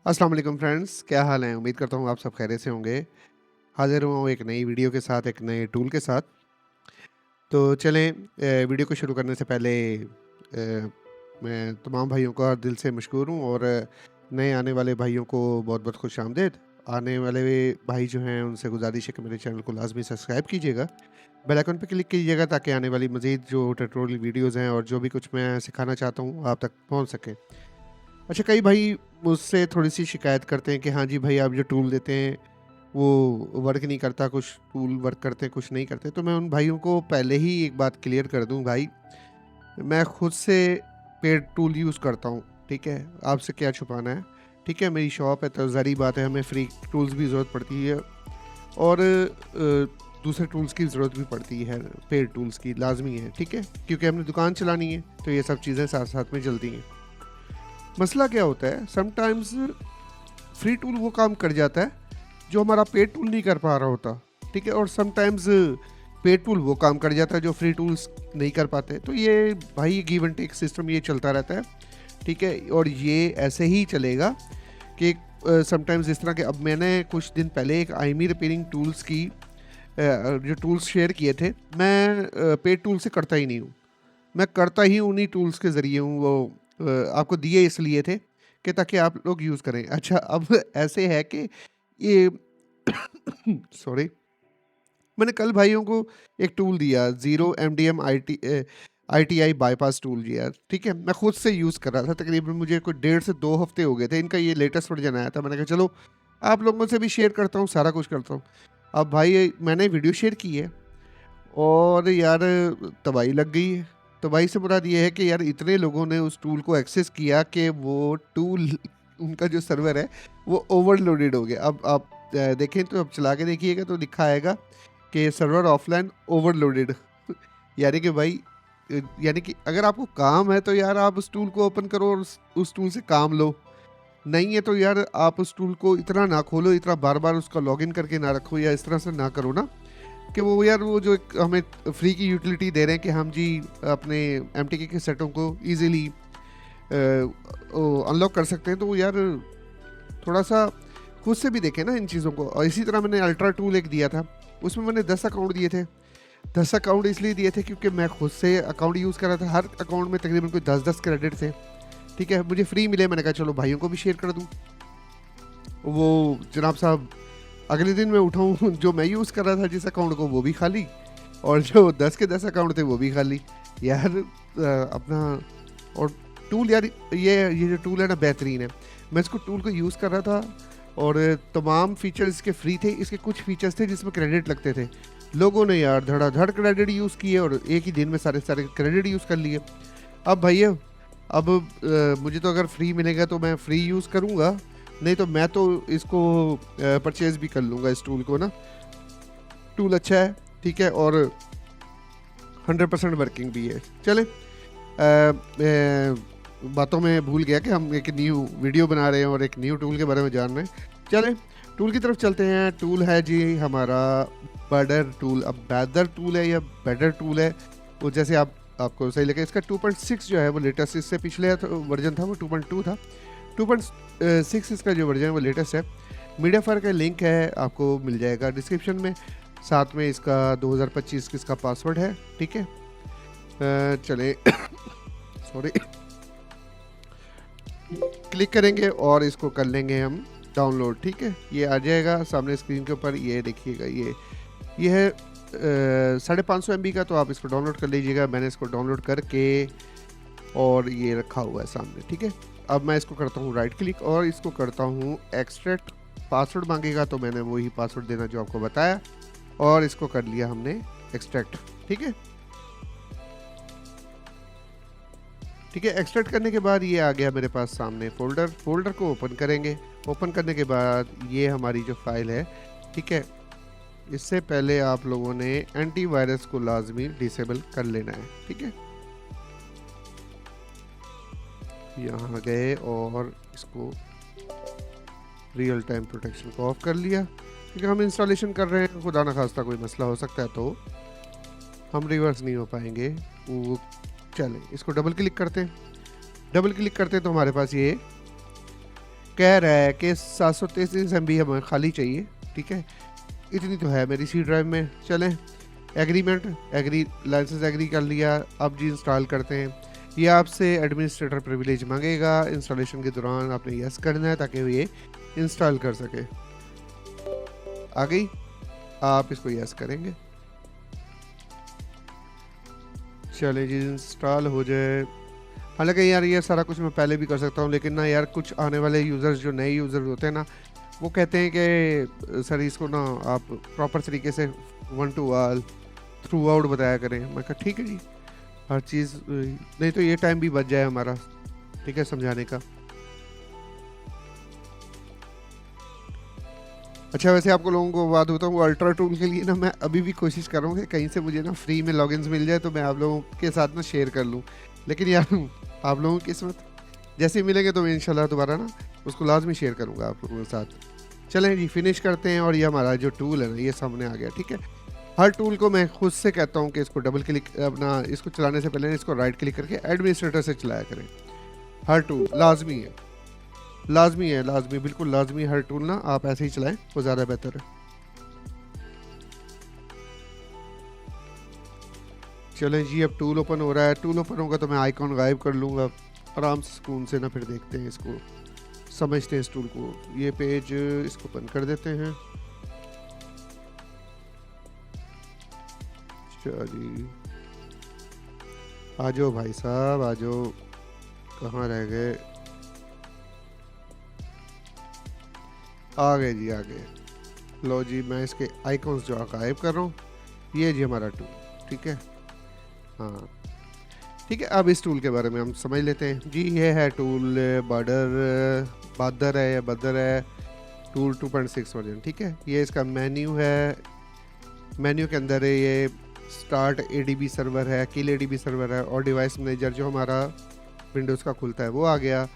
अस्सलाम वालेकुम फ्रेंड्स, क्या हाल है? उम्मीद करता हूँ आप सब खैरियत से होंगे। हाज़िर हुआ हूँ एक नई वीडियो के साथ, एक नए टूल के साथ। तो चलें वीडियो को शुरू करने से पहले मैं तमाम भाइयों का दिल से मशकूर हूँ और नए आने वाले भाइयों को बहुत-बहुत खुशामदीद। आने वाले भाई जो हैं उनसे गुज़ारिश है कि मेरे चैनल को लाज़मी सब्सक्राइब कीजिएगा। बेल आइकन पे क्लिक कीजिएगा ताकि आने वाली मज़ीद जो ट्यूटोरियल वीडियोज़ हैं और जो भी कुछ मैं सिखाना चाहता हूँ आप तक पहुँच सके। अच्छा, कई भाई मुझसे थोड़ी-सी शिकायत करते हैं कि हाँ जी भाई, आप जो टूल देते हैं वो वर्क नहीं करता, कुछ टूल वर्क करते हैं, कुछ नहीं करते। तो मैं उन भाइयों को पहले ही एक बात क्लियर कर दूँ भाई, मैं खुद से पेड टूल यूज़ करता हूँ, ठीक है? आपसे क्या छुपाना है, ठीक है? मेरी शॉप है तो ज़ाहिर-सी बात है हमें फ्री टूल्स की ज़रूरत पड़ती है और दूसरे टूल्स की ज़रूरत भी पड़ती है, पेड टूल्स की लाज़मी है, ठीक है? क्योंकि हमने दुकान चलानी है, तो ये सब चीज़ें साथ-साथ में चलती हैं। मसला क्या होता है, समटाइम्स फ्री टूल वो काम कर जाता है जो हमारा पेड टूल नहीं कर पा रहा होता, ठीक है? और समटाइम्स पेड टूल वो काम कर जाता है जो फ्री टूल्स नहीं कर पाते। तो ये भाई गिव एंड टेक सिस्टम ये चलता रहता है, ठीक है? और ये ऐसे ही चलेगा कि समटाइम्स इस तरह के, अब मैंने कुछ दिन पहले एक आईमी रिपेयरिंग टूल्स की जो टूल्स शेयर किए थे, मैं पेड टूल से करता ही नहीं हूँ। मैं करता ही उन्हीं टूल्स के ज़रिए हूँ, वो आपको दिए इसलिए थे कि ताकि आप लोग यूज़ करें। अच्छा, अब ऐसे है कि ये सॉरी, मैंने कल भाइयों को एक टूल दिया, zero MDM ITI bypass tool दिया, ठीक है? मैं खुद से यूज़ कर रहा था, तकरीबन मुझे कोई 1.5 से 2 हफ़्ते हो गए थे। इनका ये लेटेस्ट वर्ज़न आया था। मैंने कहा चलो आप लोगों से भी शेयर करता हूँ, सारा कुछ करता हूँ। अब भाई मैंने वीडियो शेयर की है और यार तबाही लग गई है। तबाही से मुराद ये है कि यार इतने लोगों ने उस टूल को एक्सेस किया कि वो टूल उनका जो सर्वर है वो ओवरलोडेड हो गया। अब आप देखें तो अब चला के देखिएगा तो लिखा आएगा कि सर्वर ऑफलाइन ओवरलोडेड। यानी कि भाई यानी कि अगर आपको काम है तो यार आप उस टूल को ओपन करो और उस टूल से काम लो। नहीं है तो यार आप उस टूल को इतना ना खोलो, इतना बार-बार उसका लॉगिन करके ना रखो या इस तरह से ना करो ना कि वो यार वो जो एक हमें फ्री की यूटिलिटी दे रहे हैं कि हम जी अपने एमटीके के सेटों को ईज़िली अनलॉक कर सकते हैं, तो वो यार थोड़ा-सा खुद से भी देखें ना इन चीज़ों को। और इसी तरह मैंने अल्ट्रा टूल एक दिया था, उसमें मैंने 10 अकाउंट दिए थे। 10 अकाउंट इसलिए दिए थे क्योंकि मैं खुद से अकाउंट यूज़ कर रहा था, हर अकाउंट में तकरीबन कोई 10-10 क्रेडिट थे, ठीक है? मुझे फ्री मिले, मैंने कहा चलो भाइयों को भी शेयर कर दूँ। वो जनाब साहब अगले दिन मैं उठा हूँ जो मैं यूज़ कर रहा था जिस अकाउंट को वो भी खाली और जो 10 के 10 अकाउंट थे वो भी खाली। यार अपना और टूल यार ये जो टूल है ना बेहतरीन है। मैं इसको टूल को यूज़ कर रहा था और तमाम फीचर्स इसके फ्री थे। इसके कुछ फीचर्स थे जिसमें क्रेडिट लगते थे। लोगों ने यार धड़ाधड़ क्रेडिट यूज़ किए और एक ही दिन में सारे क्रेडिट यूज़ कर लिए। अब भैया अब मुझे तो अगर फ्री मिलेगा तो मैं फ्री यूज़ करूँगा, नहीं तो मैं तो इसको परचेज़ भी कर लूँगा इस टूल को ना। टूल अच्छा है, ठीक है, और 100% वर्किंग भी है। चलें बातों में भूल गया कि हम एक न्यू वीडियो बना रहे हैं और एक न्यू टूल के बारे में जान रहे हैं। चलें टूल की तरफ चलते हैं। टूल है जी हमारा बेडर टूल। अब बेदर टूल है या बेडर टूल है, वो जैसे आपको सही लगे। इसका 2.6 जो है वो लेटेस्ट, इससे पिछले वर्जन था वो 2.2 था। 2.6 इसका जो वर्जन है वो लेटेस्ट है। मीडिया फायर का लिंक है, आपको मिल जाएगा डिस्क्रिप्शन में। साथ में इसका 2025 इसका पासवर्ड है, ठीक है। चलें सॉरी क्लिक करेंगे और इसको कर लेंगे हम डाउनलोड, ठीक है। ये आ जाएगा सामने स्क्रीन के ऊपर, ये देखिएगा। ये है 550 MB का, तो आप इसको डाउनलोड कर लीजिएगा। मैंने इसको डाउनलोड करके और ये रखा हुआ है सामने, ठीक है। अब मैं इसको करता हूँ राइट क्लिक और इसको करता हूँ एक्सट्रैक्ट। पासवर्ड मांगेगा तो मैंने वही पासवर्ड देना जो आपको बताया और इसको कर लिया हमने एक्सट्रैक्ट, ठीक है। ठीक है, एक्सट्रैक्ट करने के बाद ये आ गया मेरे पास सामने फोल्डर को ओपन करेंगे। ओपन करने के बाद ये हमारी जो फाइल है, ठीक है। इससे पहले आप लोगों ने एंटीवायरस को लाजमी डिसेबल कर लेना है, ठीक है। यहाँ गए और इसको रियल टाइम प्रोटेक्शन को ऑफ कर लिया। क्योंकि हम इंस्टॉलेशन कर रहे हैं, खुदा न खास्ता कोई मसला हो सकता है तो हम रिवर्स नहीं हो पाएंगे। वो चलें, इसको डबल क्लिक करते हैं। डबल क्लिक करते हैं तो हमारे पास ये कह रहा है कि 733 MB हमें खाली चाहिए। ठीक है, इतनी तो है मेरी सी ड्राइव में। चलें, एग्रीमेंट, एग्री, लाइसेंस एग्री कर लिया। अब जी इंस्टॉल करते हैं। ये आपसे एडमिनिस्ट्रेटर प्रिविलेज मांगेगा। इंस्टॉलेशन के दौरान आपने यस करना है ताकि वो ये इंस्टॉल कर सके। आ गई, आप इसको यस करेंगे। चले जी, इंस्टॉल हो जाए। हालांकि यार ये सारा कुछ मैं पहले भी कर सकता हूँ, लेकिन ना यार कुछ आने वाले यूज़र्स जो नए यूज़र्स होते हैं ना, वो कहते हैं कि सर इसको ना आप प्रॉपर तरीके से 1 to all थ्रू आउट बताया करें। मैं कहा ठीक है जी, हर चीज़, नहीं तो ये टाइम भी बच जाए हमारा, ठीक है, समझाने का। अच्छा, वैसे आपको लोगों को बात होता हूँ, अल्ट्रा टूल के लिए ना मैं अभी भी कोशिश कर रहा हूँ कि कहीं से मुझे ना फ्री में लॉगिन्स मिल जाए तो मैं आप लोगों के साथ ना शेयर कर लूँ। लेकिन यार आप लोगों की किस्मत, जैसे मिलेंगे तो मैं इंशाल्लाह दोबारा ना उसको लाजमी शेयर करूँगा आप लोगों के साथ। चलें जी, फिनिश करते हैं। और ये हमारा जो टूल है ना, ये सामने आ गया। ठीक है, हर टूल को मैं खुद से कहता हूँ कि इसको डबल क्लिक, अपना इसको चलाने से पहले इसको राइट क्लिक करके एडमिनिस्ट्रेटर से चलाया करें। हर टूल लाजमी है, लाजमी है, लाजमी, बिल्कुल लाजमी। हर टूल ना आप ऐसे ही चलाएं, वो ज़्यादा बेहतर है। चलें जी, अब टूल ओपन हो रहा है। टूल ओपन होगा तो मैं आइकॉन गायब कर लूँगा आराम से, सुकून से ना। फिर देखते हैं इसको, समझते हैं इस टूल को। ये पेज इसको बंद कर देते हैं। चलिए, आ जाओ भाई साहब, आ जाओ। कहाँ रह गए? आ गए जी, आ गए। लो जी, मैं इसके आइकॉन्स जो गायब कर रहा हूँ। ये जी हमारा टूल, ठीक है। हाँ ठीक है, अब इस टूल के बारे में हम समझ लेते हैं जी। ये है टूल बादर है या बदर है, टूल 2.6 वर्जन। ठीक है, ये इसका मेन्यू है। मेन्यू के अंदर है ये स्टार्ट ADB सर्वर है, किल ADB सर्वर है, और डिवाइस मैनेजर जो हमारा विंडोज़ का खुलता है वो आ गया।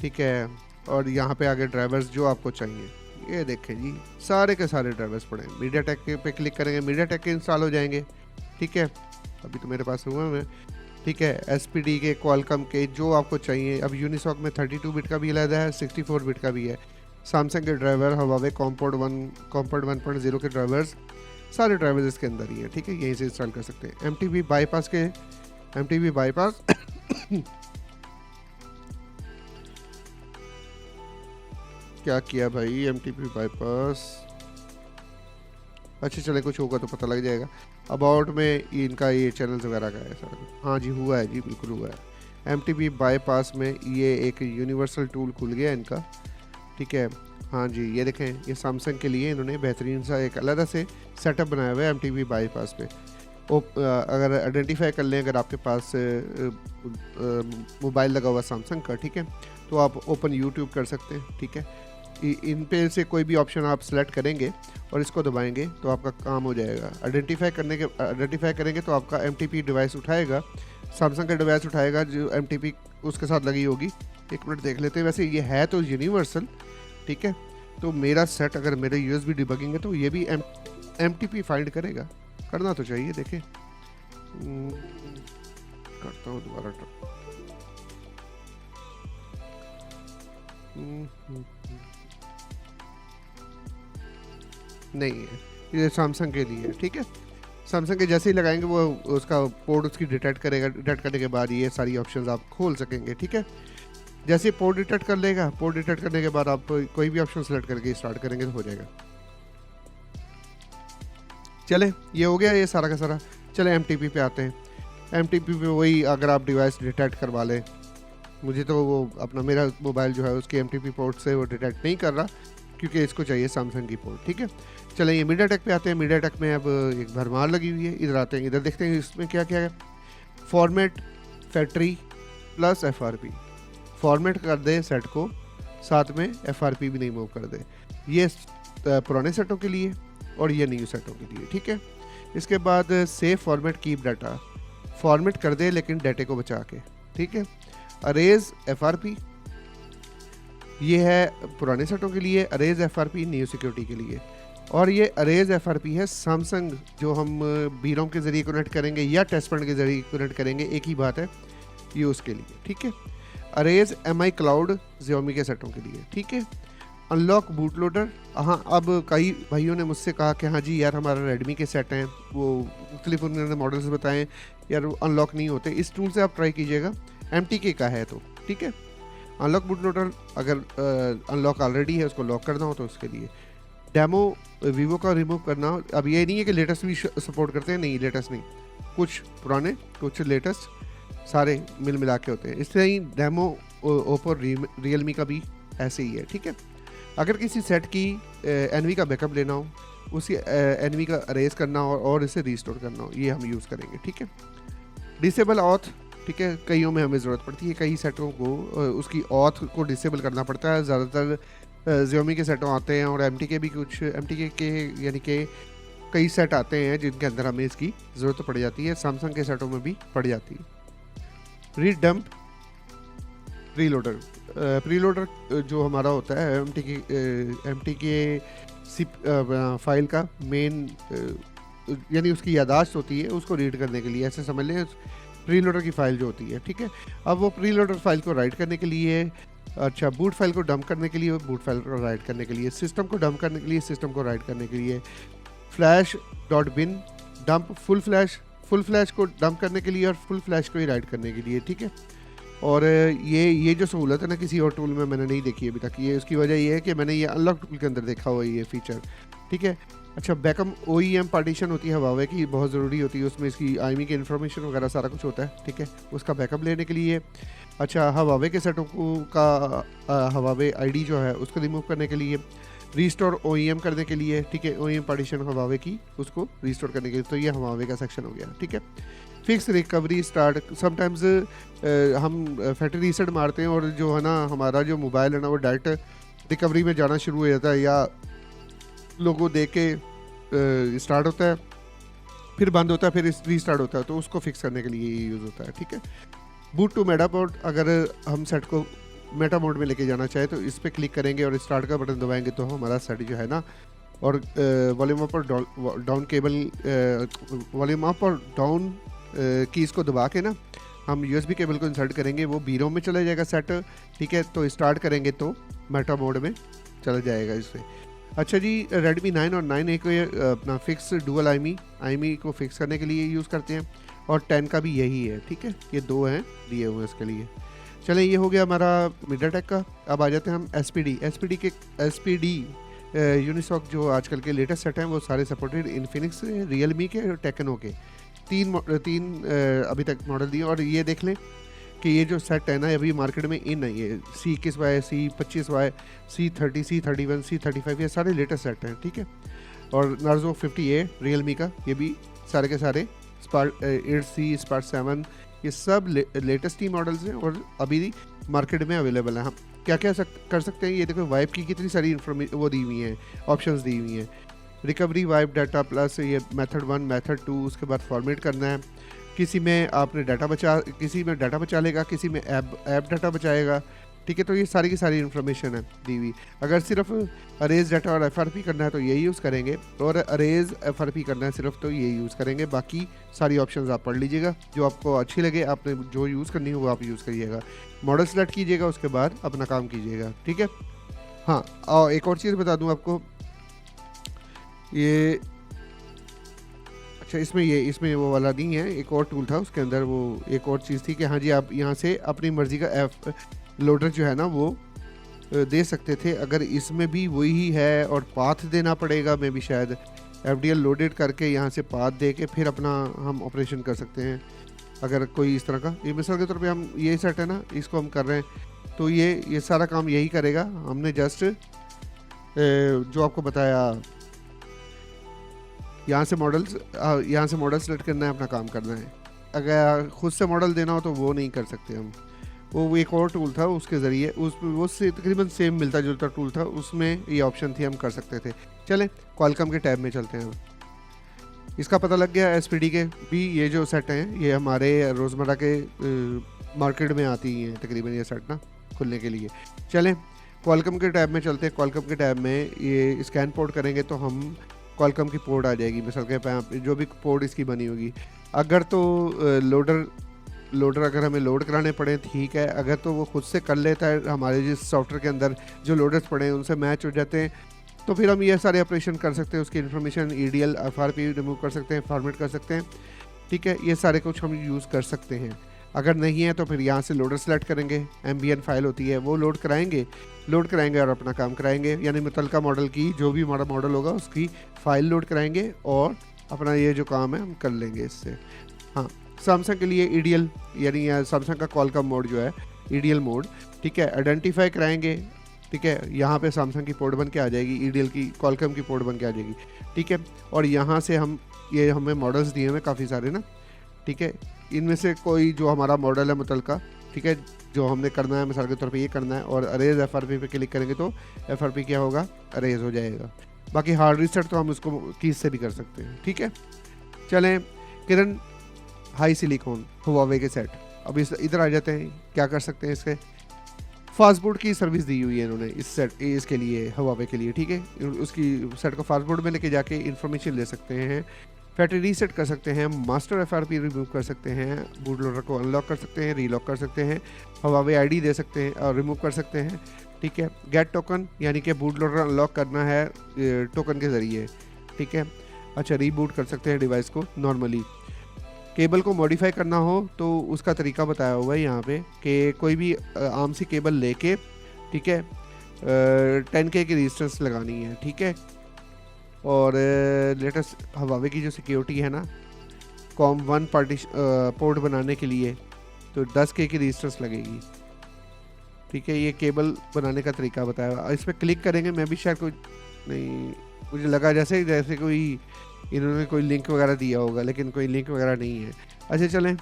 ठीक है, और यहाँ पे आगे ड्राइवर्स जो आपको चाहिए, ये देखें जी, सारे के सारे ड्राइवर्स पड़े हैं। मीडियाटेक के पे क्लिक करेंगे, मीडियाटेक के इंस्टॉल हो जाएंगे। ठीक है, अभी तो मेरे पास हुआ है। ठीक है, SPD के, क्वालकॉम के, जो आपको चाहिए। अब यूनिसॉक में 32 बिट का भी अलहदा है, 64 बिट का भी है। सैमसंग के ड्राइवर, हवावे कॉम्पोड 1.0 के ड्राइवर्स, सारे ड्राइवर्स इसके अंदर ही हैं। ठीक है, यहीं से इंस्टॉल कर सकते हैं। MTV बाईपास के, MTV बाईपास क्या किया भाई? MTV बाईपास, अच्छा चले, कुछ होगा तो पता लग जाएगा। अबाउट में इनका ये चैनल्स वगैरह का है सारा। हाँ जी, हुआ है जी, बिल्कुल हुआ है। MTV बाईपास में ये एक यूनिवर्सल टूल खुल गया इनका। ठीक है, हाँ जी, ये देखें, ये सैमसंग के लिए इन्होंने बेहतरीन सा एक अलग से सेटअप बनाया हुआ है MTV बाईपास पे। अगर आइडेंटिफाई कर लें, अगर आपके पास मोबाइल लगा हुआ सैमसंग का, ठीक है, तो आप ओपन यूट्यूब कर सकते हैं। ठीक है, इन पे से कोई भी ऑप्शन आप सेलेक्ट करेंगे और इसको दबाएंगे तो आपका काम हो जाएगा। आइडेंटिफाई करेंगे तो आपका MTP डिवाइस उठाएगा, सैमसंग का डिवाइस उठाएगा जो MTP उसके साथ लगी होगी। एक मिनट देख लेते हैं। वैसे ये है तो यूनिवर्सल, ठीक है, तो मेरा सेट अगर मेरे USB डिबगिंग है तो ये भी MTP फाइंड करेगा, करना तो चाहिए। देखें, करता हूँ दोबारा। नहीं है, ये सैमसंग के लिए। ठीक है, सैमसंग के जैसे ही लगाएंगे वो उसका पोर्ट उसकी डिटेक्ट करेगा। डिटेक्ट करने के बाद ये सारी ऑप्शंस आप खोल सकेंगे। ठीक है, जैसे पोर्ट डिटेक्ट कर लेगा, पोर्ट डिटेक्ट करने के बाद आप कोई भी ऑप्शन सेलेक्ट करके स्टार्ट करेंगे तो हो जाएगा। चले, ये हो गया ये सारा का सारा। चले MTP पे आते हैं। MTP पे वही, अगर आप डिवाइस डिटेक्ट करवा लें, मुझे तो वो अपना मेरा मोबाइल जो है उसकी MTP पोर्ट से वो डिटेक्ट नहीं कर रहा, क्योंकि इसको चाहिए सैमसंग की पोर्ट। ठीक है, चलें ये मीडियाटेक पे आते हैं। मीडियाटेक में अब एक भरमार लगी हुई है। इधर आते हैं, इधर देखते हैं इसमें क्या क्या है। Format factory plus FRP, format कर दे सेट को, साथ में FRP भी नहीं मूव कर दे। ये पुराने सेटों के लिए और ये न्यू सेटों के लिए। ठीक है, इसके बाद save format keep data, format कर दे लेकिन डाटे को बचा के। ठीक है, अरेज FRP, ये है पुराने सेटों के लिए, अरेज FRP न्यू सिक्योरिटी के लिए। और ये अरेज FRP है सैमसंग, जो हम बीरोम के ज़रिए कनेक्ट करेंगे या टेस्टपॉइंट के ज़रिए कनेक्ट करेंगे, एक ही बात है, ये उसके लिए, ठीक है। अरेज MI क्लाउड Xiaomi के सेटों के लिए, ठीक है। अनलॉक बूट लोडर, हाँ अब कई भाइयों ने मुझसे कहा कि हाँ जी यार हमारा रेडमी के सेट हैं, वो मुख्तलिफ उन्होंने मॉडल्स बताएं यार, वो अनलॉक नहीं होते। इस टूल से आप ट्राई कीजिएगा, MTK का है तो, ठीक है। अनलॉक बूट लोडर, अगर अनलॉक ऑलरेडी है उसको लॉक करना हो तो उसके लिए। डेमो वीवो का रिमूव करना, अब ये नहीं है कि लेटेस्ट भी सपोर्ट करते हैं, नहीं लेटेस्ट नहीं, कुछ पुराने कुछ लेटेस्ट सारे मिल मिला के होते हैं। इस तरह ही डेमो ओप्पो रियलमी का भी ऐसे ही है, ठीक है। अगर किसी सेट की एनवी का बैकअप लेना हो, उसी एनवी का अरेज करना हो और इसे रीस्टोर करना हो, ये हम यूज़ करेंगे, ठीक है। डिसेबल ऑथ, ठीक है, कईयों में हमें ज़रूरत पड़ती है, कई सेटों को उसकी ऑथ को डिसेबल करना पड़ता है। ज़्यादातर Xiaomi के सेटों आते हैं और MTK भी कुछ, MTK के यानी कि कई सेट आते हैं जिनके अंदर हमें इसकी ज़रूरत पड़ जाती है, सैमसंग के सेटों में भी पड़ जाती है। रीडम्प प्रीलोडर, प्रीलोडर जो हमारा होता है MTK फाइल का मेन यानी उसकी यादाश्त होती है, उसको रीड करने के लिए, ऐसे समझ लें प्रीलोडर की फ़ाइल जो होती है, ठीक है। अब वो प्रीलोडर फाइल को राइट करने के लिए, अच्छा बूट फाइल को डंप करने के लिए, बूट फाइल को राइट करने के लिए, सिस्टम को डंप करने के लिए, सिस्टम को राइट करने के लिए, flash.bin डंप फुल फ्लैश को डंप करने के लिए और फुल फ्लैश को ही राइट करने के लिए, ठीक है। और ये जो सहूलत है ना, किसी और टूल में मैंने नहीं देखी अभी तक। ये उसकी वजह ये है कि मैंने ये अनलॉक टूल के अंदर देखा हुआ है ये फीचर, ठीक है। अच्छा बैकअप OEM पार्टीशन होती है Huawei की, बहुत ज़रूरी होती है, उसमें इसकी IMEI की इन्फॉर्मेशन वगैरह सारा कुछ होता है, ठीक है, उसका बैकअप लेने के लिए। अच्छा Huawei के सेटों को का Huawei ID जो है उसको रिमूव करने के लिए, रीस्टोर OEM करने के लिए, ठीक है, OEM पार्टीशन Huawei की उसको रीस्टोर करने के लिए, तो ये Huawei का सेक्शन हो गया, ठीक है। फिक्स रिकवरी स्टार्ट, समटाइम्स हम फैक्ट्री रीसेट मारते हैं और जो है ना हमारा जो मोबाइल है ना वो डायरेक्ट रिकवरी में जाना शुरू हो जाता है, या लोगों देख के स्टार्ट होता है फिर बंद होता है फिर रीस्टार्ट होता है, तो उसको फिक्स करने के लिए ये यूज़ होता है, ठीक है। बूट टू मेटा मोड, अगर हम सेट को मेटा मोड में लेके जाना चाहे तो इस पर क्लिक करेंगे और स्टार्ट का बटन दबाएंगे तो हमारा सेट जो है ना, और वॉल्यूम अप और डाउन केबल, वॉल्यूम अप और डाउन कीज़ को दबा के ना हम USB केबल को इंसर्ट करेंगे, वो बीरोम में चला जाएगा सेट, ठीक है। तो स्टार्ट करेंगे तो मेटा मोड में चला जाएगा इससे। अच्छा जी Redmi 9 और 9A को अपना फिक्स डुअल IMEI को फिक्स करने के लिए यूज़ करते हैं, और 10 का भी यही है, ठीक है, ये दो हैं दिए हुए इसके लिए। चलें ये हो गया हमारा MediaTek का। अब आ जाते हैं हम SPD यूनिसॉक जो आजकल के लेटेस्ट सेट हैं वो सारे सपोर्टेड इन्फिनिक्स, रियलमी के और टेक्नो के तीन अभी तक मॉडल दिए। और ये देख लें कि ये जो सेट है ना अभी मार्केट में इन है, ये C21Y, C25Y, C30, C31, C35, ये सारे लेटेस्ट सेट हैं, ठीक है। और Narzo 50A रियलमी का, ये भी सारे के सारे स्पार्क 8C, स्पार्क 7, ये सब लेटेस्ट ही मॉडल्स हैं और अभी मार्केट में अवेलेबल हैं। हम क्या क्या कर सकते हैं, ये देखो वाइप की कितनी सारी वो दी हुई हैं, ऑप्शंस दी हुई हैं। रिकवरी वाइप डाटा प्लस, ये मेथड 1 मेथड 2, उसके बाद फॉर्मेट करना है, किसी में आपने किसी में डाटा बचा लेगा, किसी में ऐप डाटा बचाएगा, ठीक है। तो ये सारी की सारी इन्फॉर्मेशन है दी हुई। अगर सिर्फ अरेज डाटा और FRP करना है तो ये यूज़ करेंगे, और अरेज FRP करना है सिर्फ तो ये यूज़ करेंगे। बाकी सारी ऑप्शंस आप पढ़ लीजिएगा, जो आपको अच्छी लगे आपने जो यूज़ करनी हो वो आप यूज़ करिएगा। मॉडल सेलेक्ट कीजिएगा, उसके बाद अपना काम कीजिएगा, ठीक है। हाँ और एक और चीज़ बता दूँ आपको, ये अच्छा इसमें वो वाला नहीं है, एक और टूल था उसके अंदर, वो एक और चीज़ थी कि हाँ जी आप यहाँ से अपनी मर्ज़ी का लोडर जो है ना वो दे सकते थे। अगर इसमें भी वही है और पाथ देना पड़ेगा, मैं भी शायद FDL लोडेड करके यहाँ से पाथ दे के फिर अपना हम ऑपरेशन कर सकते हैं। अगर कोई इस तरह का, ये मिसाल के तौर पे हम ये सेट है ना इसको हम कर रहे हैं तो ये सारा काम यही करेगा। हमने जस्ट जो आपको बताया यहाँ से मॉडल सेलेक्ट करना है, अपना काम करना है। अगर खुद से मॉडल देना हो तो वो नहीं कर सकते हम, वो एक और टूल था उसके ज़रिए, वो से तकरीबन सेम मिलता जुलता टूल था, उसमें ये ऑप्शन थी हम कर सकते थे। चलें क्वालकॉम के टैब में चलते हैं। इसका पता लग गया SPD के भी ये जो सेट हैं ये हमारे रोज़मर्रा के मार्केट में आती हैं तकरीबन ये सेट ना खुलने के लिए। चलें क्वालकॉम के टैब में चलते हैं। क्वालकॉम के टैब में ये स्कैन पोर्ट करेंगे तो हम क्वालकॉम की पोर्ट आ जाएगी, मिसाल के पे जो भी पोर्ट इसकी बनी होगी। अगर तो लोडर अगर हमें लोड कराने पड़े ठीक है, अगर तो वो खुद से कर लेता है, हमारे जिस सॉफ्टवेयर के अंदर जो लोडर्स पड़े हैं उनसे मैच हो जाते हैं, तो फिर हम ये सारे ऑपरेशन कर सकते हैं। उसकी इन्फॉर्मेशन EDL FRP रिमूव कर सकते हैं, फॉर्मेट कर सकते हैं, ठीक है। ये सारे कुछ हम यूज़ कर सकते हैं। अगर नहीं है तो फिर यहाँ से लोडर सेलेक्ट करेंगे, MBN फाइल होती है वो लोड कराएंगे और अपना काम कराएंगे। यानी मुतलका मॉडल की जो भी हमारा मॉडल होगा उसकी फ़ाइल लोड कराएंगे और अपना ये जो काम है हम कर लेंगे इससे। हाँ, सैमसंग के लिए EDL यानी सैमसंग का क्वालकॉम मोड जो है EDL मोड, ठीक है, आइडेंटिफाई कराएंगे, ठीक है। यहाँ पे सैमसंग की पोर्ट बन के आ जाएगी, EDL की क्वालकॉम की पोर्ट बन के आ जाएगी, ठीक है। और यहाँ से हम ये हमें मॉडल्स दिए हुए काफ़ी सारे ना, ठीक है। इनमें से कोई जो हमारा मॉडल है मुतलका, ठीक है, जो हमने करना है, मिसाल के तौर पे ये करना है और अरेज FRP पे क्लिक करेंगे तो FRP क्या होगा, अरेज हो जाएगा। बाकी हार्ड रीसेट तो हम उसको कीज से भी कर सकते हैं, ठीक है। चलें किरण, हाई सिलिकॉन हुआवे के सेट, अब इस इधर आ जाते हैं। क्या कर सकते हैं, इसके फास्टबूट की सर्विस दी हुई है इन्होंने इस सेट इसके लिए, हुआवे के लिए, ठीक है। उसकी सेट को फास्टबूट में लेके जाके इन्फॉर्मेशन ले सकते हैं, फैक्ट्री रीसेट कर सकते हैं, मास्टर FRP रिमूव कर सकते हैं, बूट लोडर को अनलॉक कर सकते हैं, रीलॉक कर सकते हैं, हुआवे ID दे सकते हैं और रिमूव कर सकते हैं, ठीक है। गेट टोकन यानी कि बूट लोडर अनलॉक करना है टोकन के ज़रिए, ठीक है। अच्छा, रीबूट कर सकते हैं डिवाइस को नॉर्मली। केबल को मॉडिफाई करना हो तो उसका तरीका बताया हुआ है यहाँ पे कि कोई भी आम सी केबल लेके, ठीक है, 10K की रेजिस्टेंस लगानी है, ठीक है। और लेटेस्ट हुआवे की जो सिक्योरिटी है ना, COM1 पोर्ट बनाने के लिए तो 10K की रेजिस्टेंस लगेगी, ठीक है। ये केबल बनाने का तरीका बताया हुआ, इस पर क्लिक करेंगे। मैं भी शायद कोई नहीं, मुझे लगा जैसे कोई इन्होंने कोई लिंक वगैरह दिया होगा, लेकिन कोई लिंक वगैरह नहीं है। अच्छा चलें,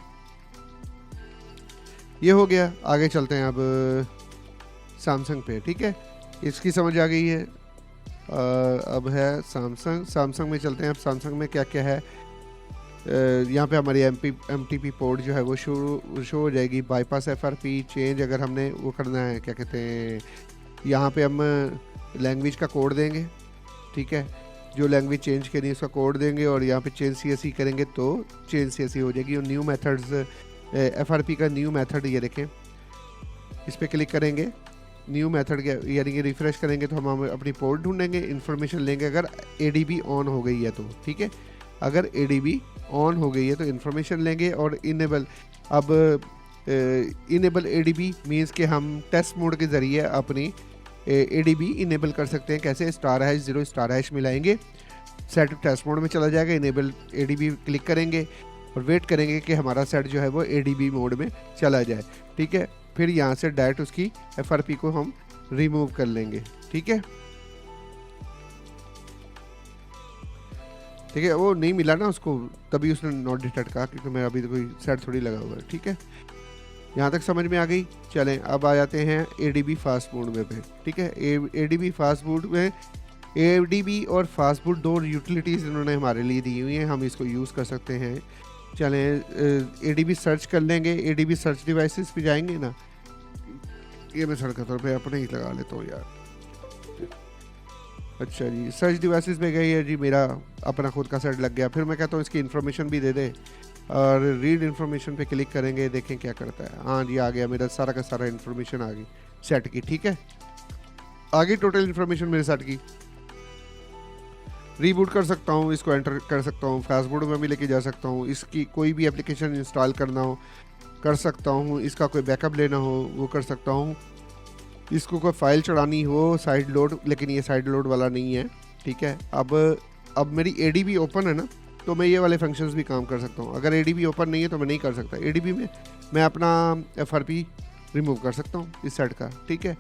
ये हो गया, आगे चलते हैं अब सैमसंग पे, ठीक है। इसकी समझ आ गई है। अब है सैमसंग में चलते हैं। अब सैमसंग में क्या क्या है, यहाँ पे हमारी MTP पोर्ट जो है वो शो हो जाएगी। बाईपास FRP चेंज अगर हमने वो करना है, क्या कहते हैं, यहाँ पे हम लैंग्वेज का कोड देंगे, ठीक है। जो लैंग्वेज चेंज करनी है उसका कोड देंगे और यहाँ पे चेंज CSE करेंगे तो चेंज CSE हो जाएगी। और न्यू मेथड्स, FRP का न्यू मेथड ये देखें, इस पर क्लिक करेंगे, न्यू मेथड यानी कि रिफ्रेश करेंगे तो हम अपनी पोर्ट ढूंढेंगे, इन्फॉर्मेशन लेंगे अगर ADB ऑन हो गई है तो, ठीक है। अगर ADB ऑन हो गई है तो इन्फॉर्मेशन लेंगे और इनेबल। अब इनेबल ADB मीन्स कि हम टेस्ट मोड के ज़रिए अपनी ADB इनेबल कर सकते हैं। कैसे, *0 मिलाएंगे, सेट टेस्ट मोड में चला जाएगा, इनेबल ADB क्लिक करेंगे और वेट करेंगे कि हमारा सेट जो है वो ADB मोड में चला जाए, ठीक है। फिर यहाँ से डायरेक्ट उसकी FRP को हम रिमूव कर लेंगे, ठीक है। ठीक है, वो नहीं मिला ना उसको, तभी उसने नॉट डिटेक्ट कहा, क्योंकि मेरा अभी तो कोई सेट थोड़ी लगा हुआ है, ठीक है। यहाँ तक समझ में आ गई। चलें अब आ जाते हैं ADB फास्टबूट में पे, ठीक है। ADB फास्टबूट में ADB और फास्टबूट दो यूटिलिटीज़ इन्होंने हमारे लिए दी हुई हैं, हम इसको यूज़ कर सकते हैं। चलें ADB सर्च कर लेंगे, ADB सर्च डिवाइसेस पे जाएंगे ना, ये मैं सड़क तौर पे अपने ही लगा लेता हूँ यार। अच्छा जी, सर्च डिवाइसेस पे गई है जी, मेरा अपना खुद का सेट लग गया। फिर मैं कहता हूँ इसकी इन्फॉर्मेशन भी दे दे और रीड इन्फॉर्मेशन पे क्लिक करेंगे, देखें क्या करता है। हाँ जी, आ गया, मेरा सारा का सारा इन्फॉर्मेशन आ गई सेट की, ठीक है। आ गई टोटल इन्फॉर्मेशन मेरे सेट की। रीबूट कर सकता हूँ, इसको एंटर कर सकता हूँ, फास्टबूट में भी लेके जा सकता हूँ, इसकी कोई भी एप्लीकेशन इंस्टॉल करना हो कर सकता हूँ, इसका कोई बैकअप लेना हो वो कर सकता हूँ, इसको कोई फाइल चढ़ानी हो साइड लोड, लेकिन ये साइड लोड वाला नहीं है, ठीक है। अब मेरी ADB ओपन है ना, तो मैं ये वाले फंक्शंस भी काम कर सकता हूँ। अगर ADB ओपन नहीं है तो मैं नहीं कर सकता। ADB में मैं अपना FRP रिमूव कर सकता हूँ इस सेट का, ठीक है।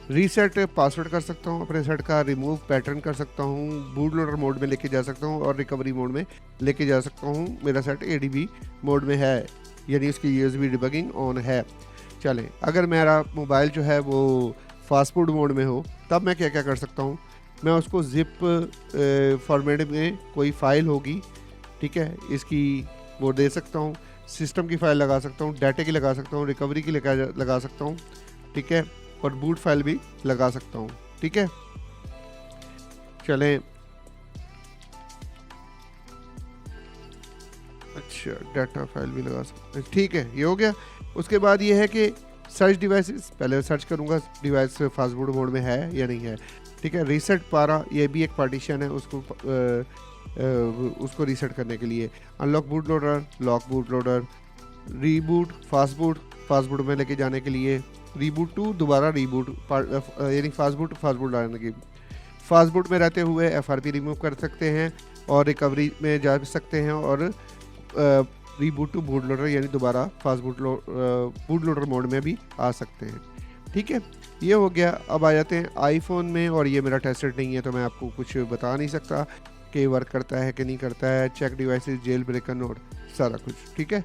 रीसेट पासवर्ड कर सकता हूँ अपने सेट का, रिमूव पैटर्न कर सकता हूँ, बूट लोडर मोड में लेके जा सकता हूँ और रिकवरी मोड में लेके जा सकता हूँ। मेरा सेट ADB मोड में है, यानी उसकी USB डिबगिंग ऑन है। चलें, अगर मेरा मोबाइल जो है वो फास्टबूट मोड में हो तब मैं क्या क्या कर सकता हूँ, मैं उसको जिप फॉर्मेट में कोई फ़ाइल होगी, ठीक है, इसकी वो दे सकता हूँ, सिस्टम की फ़ाइल लगा सकता हूँ, डाटा की लगा सकता हूँ, रिकवरी की लगा सकता हूँ, ठीक है। और बूट फाइल भी लगा सकता हूँ। ठीक है, चलें। अच्छा, डाटा फाइल भी लगा सकते हैं। ठीक है, ये हो गया। उसके बाद ये है कि सर्च डिवाइसेस, पहले सर्च करूँगा डिवाइस फास्ट बूट मोड में है या नहीं है। ठीक है, रीसेट पारा, ये भी एक पार्टीशन है, उसको रीसेट करने के लिए। Unlock boot loader, lock boot loader, reboot, fast boot में लेके जाने के लिए, रीबूट टू दोबारा रीबूट, यानी फास्ट बूट डालने की। फास्ट बूट में रहते हुए FRP रिमूव कर सकते हैं और रिकवरी में जा सकते हैं, और रीबूट टू बूट लोडर यानी दोबारा फास्ट बूट लोडर मोड में भी आ सकते हैं। ठीक है, ये हो गया। अब आ जाते हैं आईफोन में, और ये मेरा टेस्टेड नहीं है तो मैं आपको कुछ बता नहीं सकता कि वर्क करता है कि नहीं करता है। Check devices, jail breaker node, सारा कुछ। ठीक है,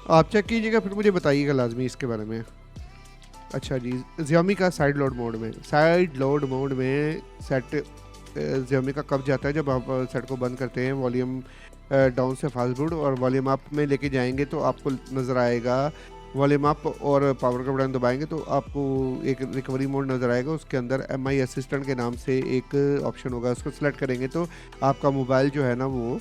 आप चेक कीजिएगा, फिर मुझे बताइएगा लाजमी इसके बारे में। अच्छा जी, Xiaomi का साइड लोड मोड में सेट Xiaomi का कब जाता है, जब आप सेट को बंद करते हैं, वॉल्यूम डाउन से फास्ट बूट और वॉल्यूम अप में लेके जाएंगे तो आपको नज़र आएगा, वॉल्यूम अप और पावर का बटन दबाएंगे तो आपको एक रिकवरी मोड नज़र आएगा। उसके अंदर MI असिस्टेंट के नाम से एक ऑप्शन होगा, उसको सेलेक्ट करेंगे तो आपका मोबाइल जो है ना वो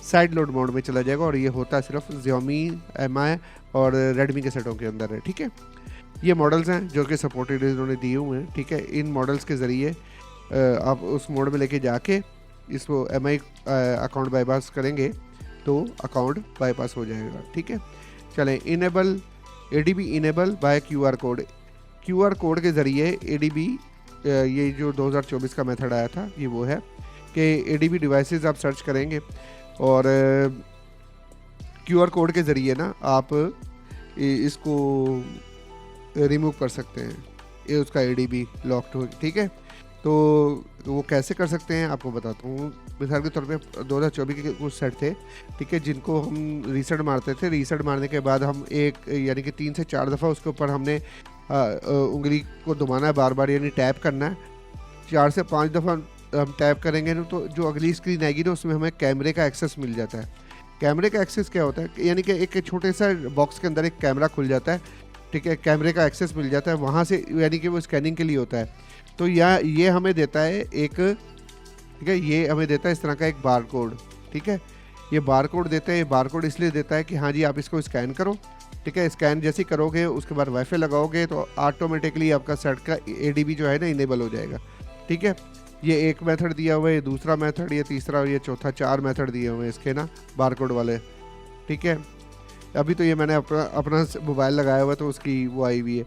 साइड लोड मोड में चला जाएगा, और ये होता है सिर्फ Xiaomi, MI और Redmi के सेटों के अंदर है। ठीक है, ये मॉडल्स हैं जो कि सपोर्टेड इन्होंने दिए हुए हैं। ठीक है, इन मॉडल्स के ज़रिए आप उस मोड में लेके जाके इसको MI अकाउंट बाईपास करेंगे तो अकाउंट बाईपास हो जाएगा। ठीक है, चलें। Enable ADB enable by QR code के ज़रिए ADB, ये जो 2024 का मेथड आया था, ये वो है कि ADB डिवाइसेस आप सर्च करेंगे और QR कोड के ज़रिए ना आप इसको रिमूव कर सकते हैं, ये उसका ADB लॉक्ड हो। ठीक है, तो वो कैसे कर सकते हैं आपको बताता हूँ। मिसाल के तौर पे 2024 के कुछ सेट थे, ठीक है, जिनको हम रीसेट मारते थे। रीसेट मारने के बाद हम यानी कि 3 से 4 दफ़ा उसके ऊपर हमने उंगली को दबाना है बार बार, यानी टैप करना है। 4 से 5 दफ़ा हम टैप करेंगे ना तो जो अगली स्क्रीन आएगी ना उसमें हमें कैमरे का एक्सेस मिल जाता है। कैमरे का एक्सेस क्या होता है, यानी कि एक छोटे सा बॉक्स के अंदर एक कैमरा खुल जाता है। ठीक है, कैमरे का एक्सेस मिल जाता है वहाँ से, यानी कि वो स्कैनिंग के लिए होता है। तो ये हमें देता है एक, ठीक है, ये हमें देता है इस तरह का एक बार कोड। ठीक है, ये बार कोड देता है। ये बार कोड इसलिए देता है कि हाँ जी आप इसको स्कैन करो। ठीक है, स्कैन जैसे ही करोगे उसके बाद वाईफाई लगाओगे तो ऑटोमेटिकली आपका सेट का ADB जो है ना इनेबल हो जाएगा। ठीक है, ये एक मेथड दिया हुआ है, ये दूसरा मेथड, ये तीसरा और ये चौथा, 4 मेथड दिए हुए हैं इसके ना बार कोड वाले। ठीक है, अभी तो ये मैंने अपना मोबाइल लगाया हुआ है तो उसकी वो आई हुई है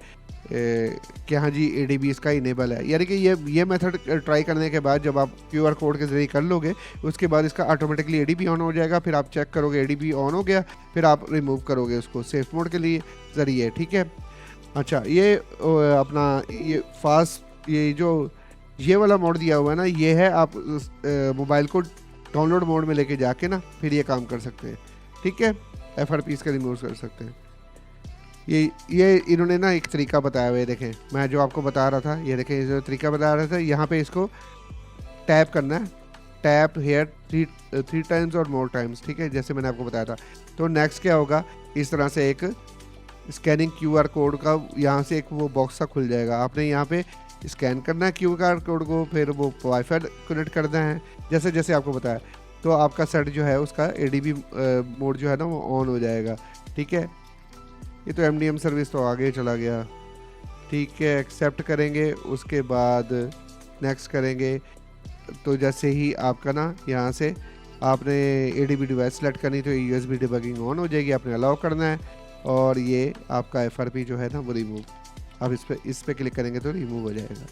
कि हाँ जी ADB इसका इनेबल है। यानी कि ये मेथड ट्राई करने के बाद जब आप QR कोड के ज़रिए कर लोगे उसके बाद इसका ऑटोमेटिकली ADB ऑन हो जाएगा। फिर आप चेक करोगे ADB ऑन हो गया, फिर आप रिमूव करोगे उसको सेफ मोड के लिए ज़रिए। ठीक है, अच्छा, ये अपना ये फास्ट, ये वाला मोड दिया हुआ है ना, ये है आप मोबाइल को डाउनलोड मोड में लेके जाके ना फिर ये काम कर सकते हैं। ठीक है, FRP इसका रिमूव कर सकते हैं। ये इन्होंने ना एक तरीका बताया हुआ है, देखें मैं जो आपको बता रहा था, ये देखें जो तरीका बता रहा था, यहाँ पे इसको टैप करना है, टैप हेयर 3 टाइम्स और मोर टाइम्स। ठीक है, जैसे मैंने आपको बताया था। तो नेक्स्ट क्या होगा, इस तरह से एक स्कैनिंग QR कोड का यहाँ से एक वो बॉक्स सा खुल जाएगा। आपने यहाँ पे स्कैन करना है QR कोड को, फिर वो वाईफाई कनेक्ट करना है जैसे जैसे आपको बताया, तो आपका सेट जो है उसका ADB मोड जो है ना वो ऑन हो जाएगा। ठीक है, ये तो MDM सर्विस तो आगे चला गया। ठीक है, एक्सेप्ट करेंगे, उसके बाद नेक्स्ट करेंगे। तो जैसे ही आपका ना यहाँ से आपने ADB डिवाइस सेलेक्ट करनी तो USB डिबगिंग ऑन हो जाएगी, आपने अलाउ करना है और ये आपका FRP जो है ना वो रिमूव, आप इस पे क्लिक करेंगे तो रिमूव हो जाएगा।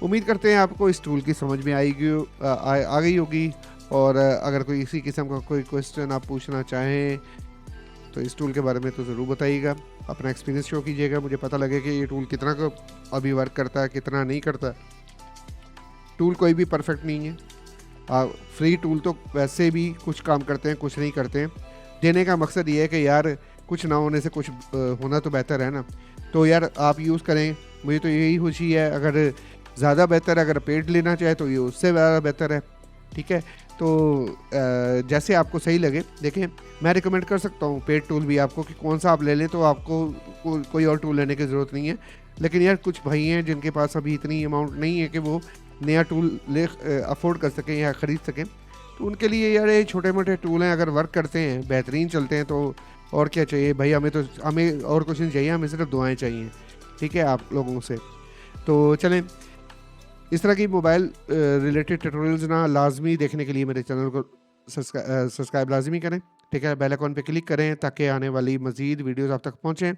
उम्मीद करते हैं आपको इस टूल की समझ में आ गई होगी, और अगर कोई इसी किस्म का कोई क्वेश्चन आप पूछना चाहें तो इस टूल के बारे में तो ज़रूर बताइएगा, अपना एक्सपीरियंस शो कीजिएगा, मुझे पता लगे कि ये टूल कितना का अभी वर्क करता है, कितना नहीं करता। टूल कोई भी परफेक्ट नहीं है। फ्री टूल तो वैसे भी कुछ काम करते हैं, कुछ नहीं करते हैं। देने का मकसद ये है कि यार कुछ ना होने से कुछ होना तो बेहतर है ना। तो यार आप यूज़ करें, मुझे तो यही खुशी है। अगर ज़्यादा बेहतर है, अगर पेड लेना चाहे तो ये उससे ज़्यादा बेहतर है। ठीक है, तो जैसे आपको सही लगे, देखें मैं रिकमेंड कर सकता हूँ पेड टूल भी आपको कि कौन सा आप ले लें तो आपको कोई और टूल लेने की ज़रूरत नहीं है। लेकिन यार कुछ भाई हैं जिनके पास अभी इतनी अमाउंट नहीं है कि वो नया टूल अफोर्ड कर सकें या ख़रीद सकें, तो उनके लिए यार ये छोटे-मोटे टूल हैं, अगर वर्क करते हैं, बेहतरीन चलते हैं, तो और क्या चाहिए भाई। हमें और कुछ नहीं चाहिए, हमें सिर्फ दुआएँ चाहिए, ठीक है, आप लोगों से। तो चलें, इस तरह की मोबाइल रिलेटेड ट्यूटोरियल्स ना लाज़मी देखने के लिए मेरे चैनल को सब्सक्राइब लाज़मी करें, ठीक है? बेल आइकन पे क्लिक करें ताकि आने वाली मज़ीद वीडियोज़ आप तक पहुँचें।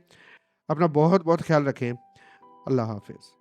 अपना बहुत-बहुत ख़्याल रखें। अल्लाह हाफ़िज़।